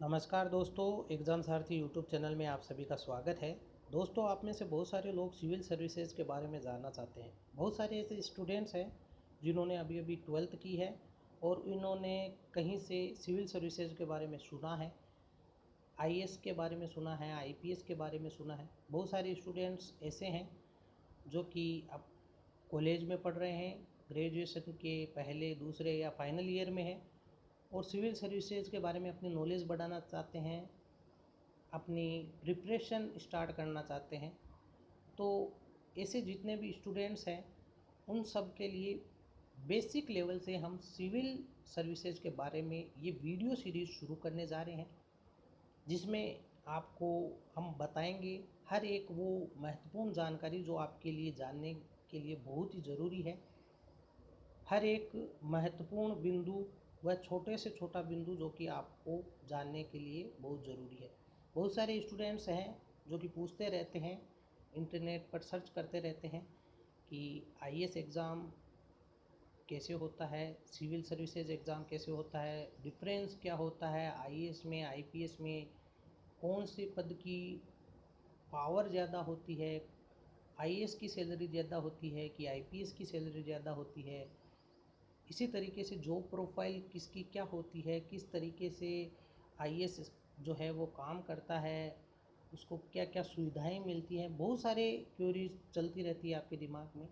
नमस्कार दोस्तों, एग्ज़ाम सारथी YouTube channel में आप सभी का स्वागत है। दोस्तों, आप में से बहुत सारे लोग सिविल सर्विसेज के बारे में जानना चाहते हैं। बहुत सारे ऐसे स्टूडेंट्स हैं जिन्होंने अभी 12th की है और इन्होंने कहीं से सिविल सर्विसेज के बारे में सुना है, आईएएस के बारे में सुना है, आईपीएस के बारे में सुना है। बहुत सारे स्टूडेंट्स ऐसे हैं जो कि अब कॉलेज में पढ़ रहे हैं, ग्रेजुएशन के पहले, दूसरे या फाइनल ईयर में हैं और सिविल सर्विसेज के बारे में अपनी नॉलेज बढ़ाना चाहते हैं, अपनी प्रिपरेशन स्टार्ट करना चाहते हैं। तो ऐसे जितने भी स्टूडेंट्स हैं उन सब के लिए बेसिक लेवल से हम सिविल सर्विसेज के बारे में ये वीडियो सीरीज़ शुरू करने जा रहे हैं, जिसमें आपको हम बताएंगे हर एक वो महत्वपूर्ण जानकारी जो आपके लिए जानने के लिए बहुत ही ज़रूरी है। हर एक महत्वपूर्ण बिंदु व छोटे से छोटा बिंदु जो कि आपको जानने के लिए बहुत ज़रूरी है। बहुत सारे स्टूडेंट्स हैं जो कि पूछते रहते हैं, इंटरनेट पर सर्च करते रहते हैं कि आईएएस एग्ज़ाम कैसे होता है, सिविल सर्विसेज एग्ज़ाम कैसे होता है, डिफरेंस क्या होता है आईएएस में, आईपीएस में, कौन से पद की पावर ज़्यादा होती है, आईएएस की सैलरी ज़्यादा होती है कि आईपीएस की सैलरी ज़्यादा होती है। इसी तरीके से जॉब प्रोफाइल किसकी क्या होती है, किस तरीके से आईएएस जो है वो काम करता है, उसको क्या क्या सुविधाएं मिलती हैं। बहुत सारे क्वेरीज चलती रहती है आपके दिमाग में।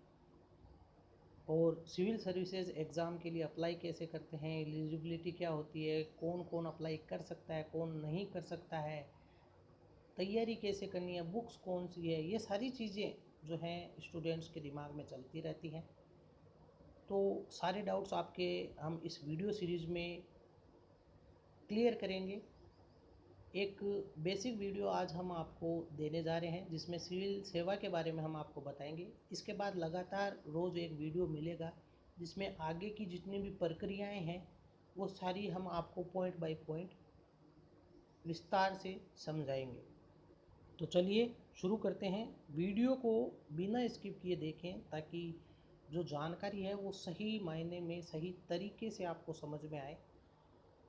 और सिविल सर्विसेज एग्ज़ाम के लिए अप्लाई कैसे करते हैं, एलिजिबिलिटी क्या होती है, कौन कौन अप्लाई कर सकता है, कौन नहीं कर सकता है, तैयारी कैसे करनी है, बुक्स कौन सी है, ये सारी चीज़ें जो हैं स्टूडेंट्स के दिमाग में चलती रहती हैं। तो सारे डाउट्स आपके हम इस वीडियो सीरीज़ में क्लियर करेंगे। एक बेसिक वीडियो आज हम आपको देने जा रहे हैं जिसमें सिविल सेवा के बारे में हम आपको बताएंगे। इसके बाद लगातार रोज़ एक वीडियो मिलेगा जिसमें आगे की जितनी भी प्रक्रियाएं हैं वो सारी हम आपको पॉइंट बाय पॉइंट विस्तार से समझाएंगे। तो चलिए शुरू करते हैं। वीडियो को बिना स्किप किए देखें ताकि जो जानकारी है वो सही मायने में, सही तरीके से आपको समझ में आए।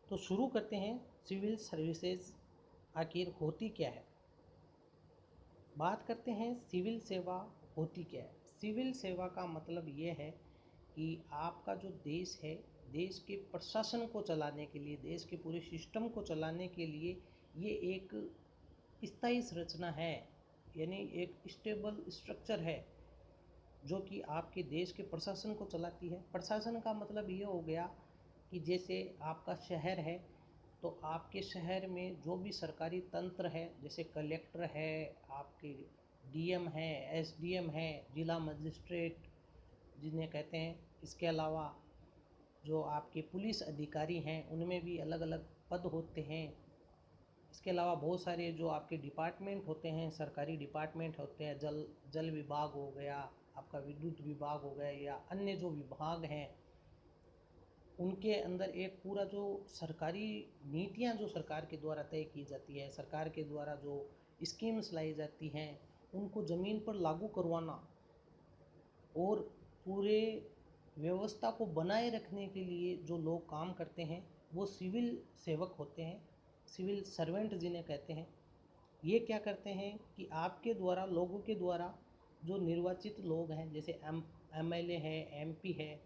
तो शुरू करते हैं। सिविल सर्विसेज आखिर होती क्या है, बात करते हैं सिविल सेवा होती क्या है। सिविल सेवा का मतलब ये है कि आपका जो देश है, देश के प्रशासन को चलाने के लिए, देश के पूरे सिस्टम को चलाने के लिए ये एक स्थायी संरचना है, यानी एक स्टेबल स्ट्रक्चर है जो कि आपके देश के प्रशासन को चलाती है। प्रशासन का मतलब ये हो गया कि जैसे आपका शहर है तो आपके शहर में जो भी सरकारी तंत्र है, जैसे कलेक्टर है, आपके डीएम है, एसडीएम है, जिला मजिस्ट्रेट जिन्हें कहते हैं। इसके अलावा जो आपके पुलिस अधिकारी हैं उनमें भी अलग अलग पद होते हैं। इसके अलावा बहुत सारे जो आपके डिपार्टमेंट होते हैं, सरकारी डिपार्टमेंट होते हैं, जल विभाग हो गया, आपका विद्युत विभाग हो गया, या अन्य जो विभाग हैं उनके अंदर एक पूरा जो सरकारी नीतियां जो सरकार के द्वारा तय की जाती है, सरकार के द्वारा जो स्कीम्स लाई जाती हैं उनको ज़मीन पर लागू करवाना और पूरे व्यवस्था को बनाए रखने के लिए जो लोग काम करते हैं वो सिविल सेवक होते हैं, सिविल सर्वेंट जिन्हें कहते हैं। ये क्या करते हैं कि आपके द्वारा, लोगों के द्वारा जो निर्वाचित लोग हैं, जैसे एमएलए है, एमपी है,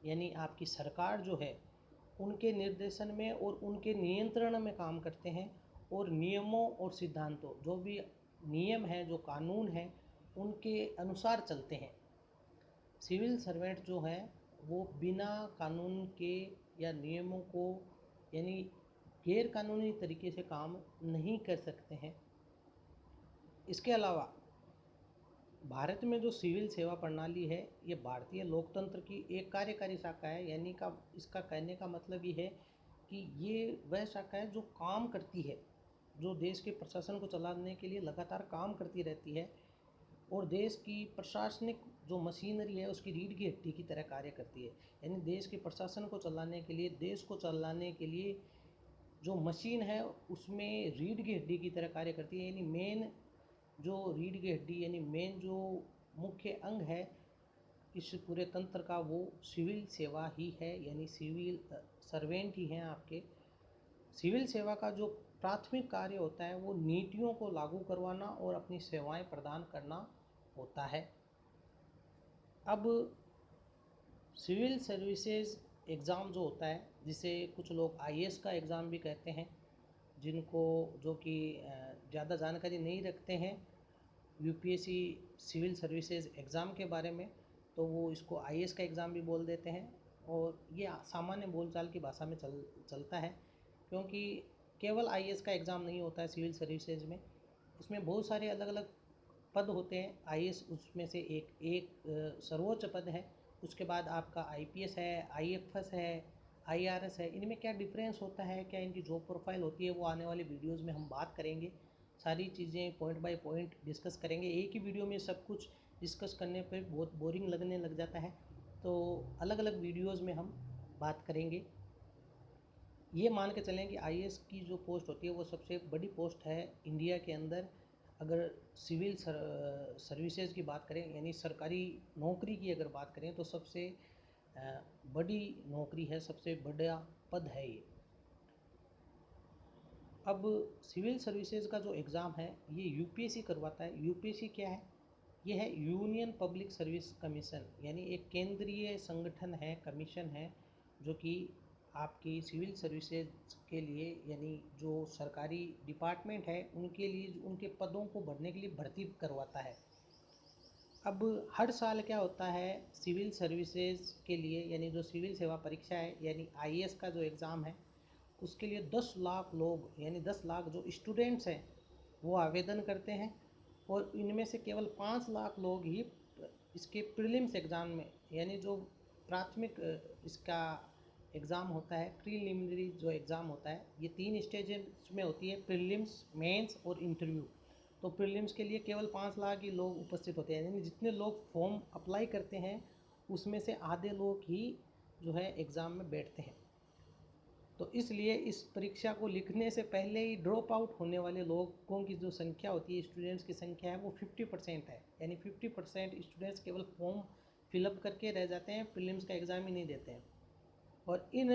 यानी आपकी सरकार जो है, उनके निर्देशन में और उनके नियंत्रण में काम करते हैं और नियमों और सिद्धांतों, जो भी नियम हैं, जो कानून हैं, उनके अनुसार चलते हैं। सिविल सर्वेंट जो हैं वो बिना कानून के या नियमों को, यानी गैर कानूनी तरीके से काम नहीं कर सकते हैं। इसके अलावा भारत में जो सिविल सेवा प्रणाली है ये भारतीय लोकतंत्र की एक कार्यकारी शाखा है, यानी का इसका कहने का मतलब ये है कि ये वह शाखा है जो काम करती है, जो देश के प्रशासन को चलाने के लिए लगातार काम करती रहती है और देश की प्रशासनिक जो मशीनरी है उसकी रीढ़ की हड्डी की तरह कार्य करती है। यानी देश के प्रशासन को चलाने के लिए, देश को चलाने के लिए जो मशीन है उसमें रीढ़ की हड्डी की तरह कार्य करती है। यानी मेन जो रीढ़ की हड्डी, यानी मेन जो मुख्य अंग है इस पूरे तंत्र का, वो सिविल सेवा ही है, यानी सिविल सर्वेंट ही हैं आपके। सिविल सेवा का जो प्राथमिक कार्य होता है वो नीतियों को लागू करवाना और अपनी सेवाएं प्रदान करना होता है। अब सिविल सर्विसेज एग्ज़ाम जो होता है, जिसे कुछ लोग आईएएस का एग्ज़ाम भी कहते हैं, जिनको जो कि ज़्यादा जानकारी नहीं रखते हैं यूपीएससी सिविल सर्विसेज एग्ज़ाम के बारे में, तो वो इसको आईएएस का एग्ज़ाम भी बोल देते हैं। और ये सामान्य बोलचाल की भाषा में चलता है, क्योंकि केवल आईएएस का एग्ज़ाम नहीं होता है सिविल सर्विसेज में। इसमें बहुत सारे अलग अलग पद होते हैं। आईएएस उसमें से एक सर्वोच्च पद है। उसके बाद आपका आईपीएस है, आईएफएस है, आईआरएस है। इनमें क्या डिफरेंस होता है, क्या इनकी जॉब प्रोफाइल होती है, वो आने वाले वीडियोज़ में हम बात करेंगे। सारी चीज़ें पॉइंट बाय पॉइंट डिस्कस करेंगे। एक ही वीडियो में सब कुछ डिस्कस करने पर बहुत बोरिंग लगने लग जाता है, तो अलग अलग वीडियोज़ में हम बात करेंगे। ये मान के चलें कि आईएएस की जो पोस्ट होती है वो सबसे बड़ी पोस्ट है इंडिया के अंदर। अगर सिविल सर्विसेज की बात करें, यानी सरकारी नौकरी की अगर बात करें, तो सबसे बड़ी नौकरी है, सबसे बड़ा पद है ये। अब सिविल सर्विसेज का जो एग्ज़ाम है ये यूपीएससी करवाता है। यूपीएससी क्या है? ये है यूनियन पब्लिक सर्विस कमीशन, यानी एक केंद्रीय संगठन है, कमीशन है, जो कि आपकी सिविल सर्विसेज के लिए, यानी जो सरकारी डिपार्टमेंट है उनके लिए, उनके पदों को भरने के लिए भर्ती करवाता है। अब हर साल क्या होता है सिविल सर्विसेज के लिए, यानी जो सिविल सेवा परीक्षा है, यानी आईएएस का जो एग्ज़ाम है, उसके लिए 10 लाख लोग, यानी 10 लाख जो स्टूडेंट्स हैं वो आवेदन करते हैं। और इनमें से केवल 5 लाख लोग ही इसके प्रीलिम्स एग्ज़ाम में, यानी जो प्राथमिक इसका एग्ज़ाम होता है, प्रीलिमिनरी जो एग्ज़ाम होता है, ये 3 स्टेजेस में होती है, प्रीलिम्स, मेंस और इंटरव्यू। तो प्रीलिम्स के लिए केवल 5 लाख ही लोग उपस्थित होते हैं, यानी जितने लोग फॉर्म अप्लाई करते हैं उसमें से आधे लोग ही जो है एग्ज़ाम में बैठते हैं। तो इसलिए इस परीक्षा को लिखने से पहले ही ड्रॉप आउट होने वाले लोगों की जो संख्या होती है, स्टूडेंट्स की संख्या है, वो 50% है। यानी 50% स्टूडेंट्स केवल फॉर्म फिलअप करके रह जाते हैं, प्रीलिम्स का एग्ज़ाम ही नहीं देते हैं। और इन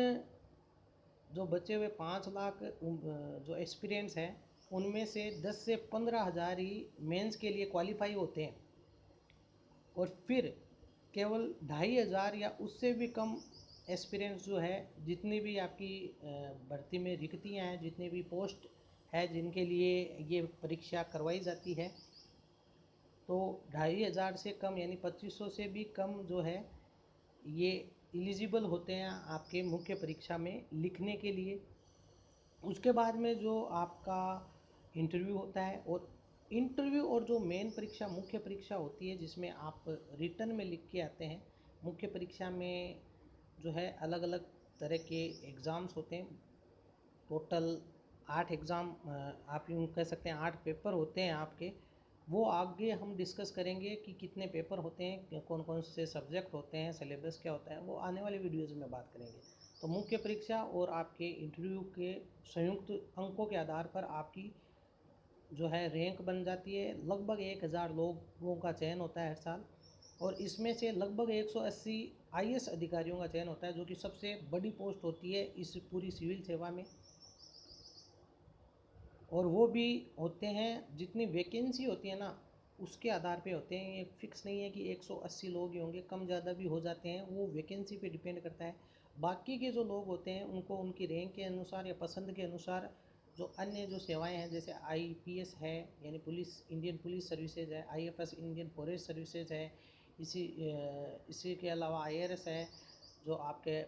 जो बचे हुए 5 लाख जो एक्सपीरियंस हैं, उनमें से 10 से 15 हज़ार ही मेंस के लिए क्वालिफाई होते हैं। और फिर केवल 2,500 या उससे भी कम एक्सपीरियंस जो है, जितनी भी आपकी भर्ती में रिक्तियाँ हैं, जितनी भी पोस्ट है जिनके लिए ये परीक्षा करवाई जाती है, तो 2,500 से कम, यानी 2500 से भी कम जो है ये एलिजिबल होते हैं आपके मुख्य परीक्षा में लिखने के लिए। उसके बाद में जो आपका इंटरव्यू होता है, और इंटरव्यू और जो मेन परीक्षा, मुख्य परीक्षा होती है, जिसमें आप रिटन में लिख के आते हैं। मुख्य परीक्षा में जो है अलग अलग तरह के एग्ज़ाम्स होते हैं। टोटल 8 एग्ज़ाम, आप यूँ कह सकते हैं 8 पेपर होते हैं आपके। वो आगे हम डिस्कस करेंगे कि कितने पेपर होते हैं, कौन कौन से सब्जेक्ट होते हैं, सिलेबस क्या होता है, वो आने वाले वीडियोज़ में बात करेंगे। तो मुख्य परीक्षा और आपके इंटरव्यू के संयुक्त अंकों के आधार पर आपकी जो है रैंक बन जाती है। लगभग 1,000 लोगों का चयन होता है हर साल, और इसमें से लगभग 180 आईएएस अधिकारियों का चयन होता है, जो कि सबसे बड़ी पोस्ट होती है इस पूरी सिविल सेवा में। और वो भी होते हैं, जितनी वैकेंसी होती है ना उसके आधार पे होते हैं। ये फिक्स नहीं है कि 180 लोग ही होंगे, कम ज़्यादा भी हो जाते हैं, वो वैकेंसी पे डिपेंड करता है। बाकी के जो लोग होते हैं उनको उनकी रैंक के अनुसार या पसंद के अनुसार जो अन्य जो सेवाएं हैं, जैसे आईपीएस है, यानी पुलिस, इंडियन पुलिस सर्विसेज है, आईएफएस इंडियन फॉरेस्ट सर्विसेज है, इसी के अलावा आईआरएस है, जो आपके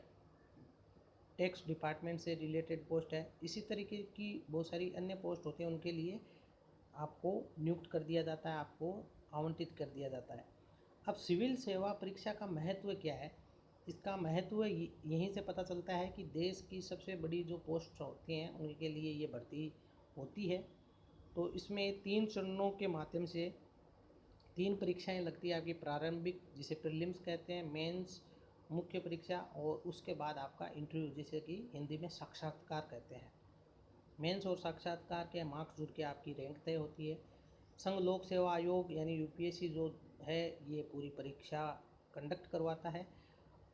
टैक्स डिपार्टमेंट से रिलेटेड पोस्ट है। इसी तरीके की बहुत सारी अन्य पोस्ट होती हैं, उनके लिए आपको नियुक्त कर दिया जाता है, आपको आवंटित कर दिया जाता है। अब सिविल सेवा परीक्षा का महत्व क्या है? इसका महत्व यहीं से पता चलता है कि देश की सबसे बड़ी जो पोस्ट होती हैं उनके लिए ये भर्ती होती है। तो इसमें 3 चरणों के माध्यम से 3 परीक्षाएं लगती है आपकी। प्रारंभिक, जिसे प्रीलिम्स कहते हैं, मेंस, मुख्य परीक्षा, और उसके बाद आपका इंटरव्यू, जिसे कि हिंदी में साक्षात्कार कहते हैं। मेंस और साक्षात्कार के मार्क्स जुड़ के आपकी रैंक तय होती है। संघ लोक सेवा आयोग यानी यूपीएससी जो है, ये पूरी परीक्षा कंडक्ट करवाता है।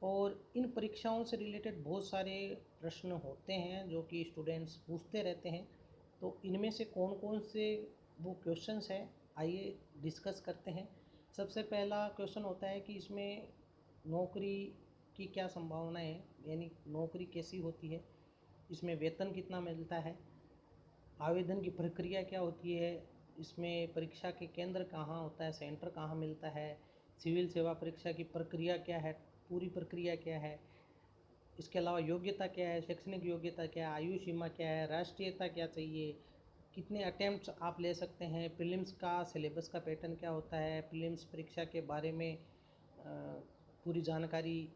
और इन परीक्षाओं से रिलेटेड बहुत सारे प्रश्न होते हैं जो कि स्टूडेंट्स पूछते रहते हैं। तो इनमें से कौन कौन से वो क्वेश्चंस हैं, आइए डिस्कस करते हैं। सबसे पहला क्वेश्चन होता है कि इसमें नौकरी की क्या संभावना है, यानी नौकरी कैसी होती है, इसमें वेतन कितना मिलता है, आवेदन की प्रक्रिया क्या होती है, इसमें परीक्षा के केंद्र कहाँ होता है, सेंटर कहाँ मिलता है, सिविल सेवा परीक्षा की प्रक्रिया क्या है, पूरी प्रक्रिया क्या है, इसके अलावा योग्यता क्या है, शैक्षणिक योग्यता क्या है, आयु सीमा क्या है, राष्ट्रीयता क्या चाहिए, कितने अटेम्प्ट्स आप ले सकते हैं, प्रीलिम्स का सिलेबस का पैटर्न क्या होता है, प्रीलिम्स परीक्षा के बारे में पूरी जानकारी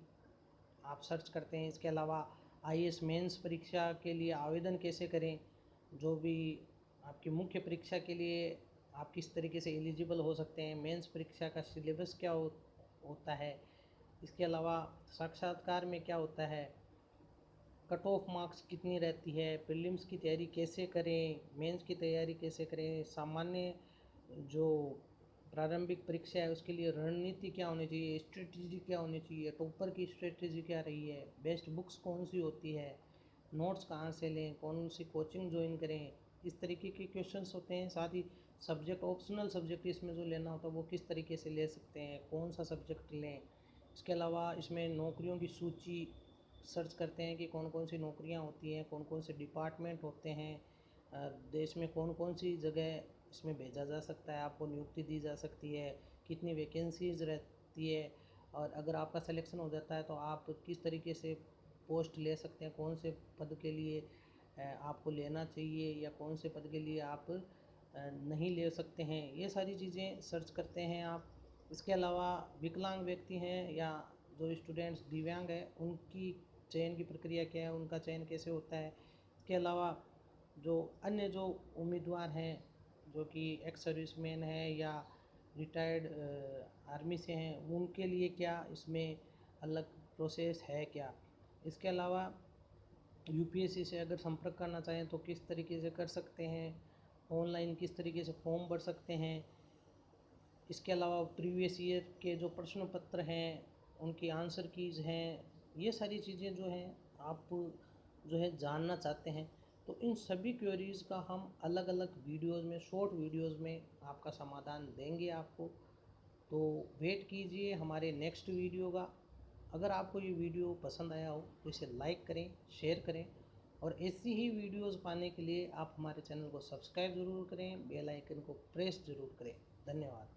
आप सर्च करते हैं। इसके अलावा आईएएस मेंस परीक्षा के लिए आवेदन कैसे करें, जो भी आपकी मुख्य परीक्षा के लिए आप किस तरीके से एलिजिबल हो सकते हैं, मेंस परीक्षा का सिलेबस क्या होता है, इसके अलावा साक्षात्कार में क्या होता है, कट ऑफ मार्क्स कितनी रहती है, प्रीलिम्स की तैयारी कैसे करें, मेंस की तैयारी कैसे करें, सामान्य जो प्रारंभिक परीक्षा है उसके लिए रणनीति क्या होनी चाहिए, स्ट्रेटजी क्या होनी चाहिए, टॉपर की स्ट्रेटजी क्या रही है, बेस्ट बुक्स कौन सी होती है, नोट्स कहाँ से लें, कौन सी कोचिंग ज्वाइन करें, इस तरीके के क्वेश्चंस होते हैं। साथ ही सब्जेक्ट, ऑप्शनल सब्जेक्ट इसमें जो लेना होता है वो किस तरीके से ले सकते हैं, कौन सा सब्जेक्ट लें। इसके अलावा इसमें नौकरियों की सूची सर्च करते हैं कि कौन कौन सी नौकरियां होती हैं, कौन कौन से डिपार्टमेंट होते हैं, देश में कौन कौन सी जगह इसमें भेजा जा सकता है, आपको नियुक्ति दी जा सकती है, कितनी वैकेंसीज रहती है, और अगर आपका सिलेक्शन हो जाता है तो आप किस तरीके से पोस्ट ले सकते हैं, कौन से पद के लिए आपको लेना चाहिए या कौन से पद के लिए आप नहीं ले सकते हैं, ये सारी चीज़ें सर्च करते हैं आप। इसके अलावा विकलांग व्यक्ति हैं या जो स्टूडेंट्स दिव्यांग हैं उनकी चयन की प्रक्रिया क्या है, उनका चयन कैसे होता है। इसके अलावा जो अन्य जो उम्मीदवार हैं जो कि एक्स सर्विसमैन हैं या रिटायर्ड आर्मी से हैं, उनके लिए क्या इसमें अलग प्रोसेस है क्या। इसके अलावा यूपीएससी से अगर संपर्क करना चाहें तो किस तरीके से कर सकते हैं, ऑनलाइन किस तरीके से फॉर्म भर सकते हैं। इसके अलावा प्रीवियस ईयर के जो प्रश्न पत्र हैं उनकी आंसर कीज़ हैं, ये सारी चीज़ें जो हैं आप जो है जानना चाहते हैं तो इन सभी क्वेरीज़ का हम अलग अलग वीडियोज़ में, शॉर्ट वीडियोज़ में आपका समाधान देंगे आपको। तो वेट कीजिए हमारे नेक्स्ट वीडियो का। अगर आपको ये वीडियो पसंद आया हो तो इसे लाइक करें, शेयर करें, और ऐसी ही वीडियोज़ पाने के लिए आप हमारे चैनल को सब्सक्राइब ज़रूर करें, बेल आइकन को प्रेस ज़रूर करें। धन्यवाद।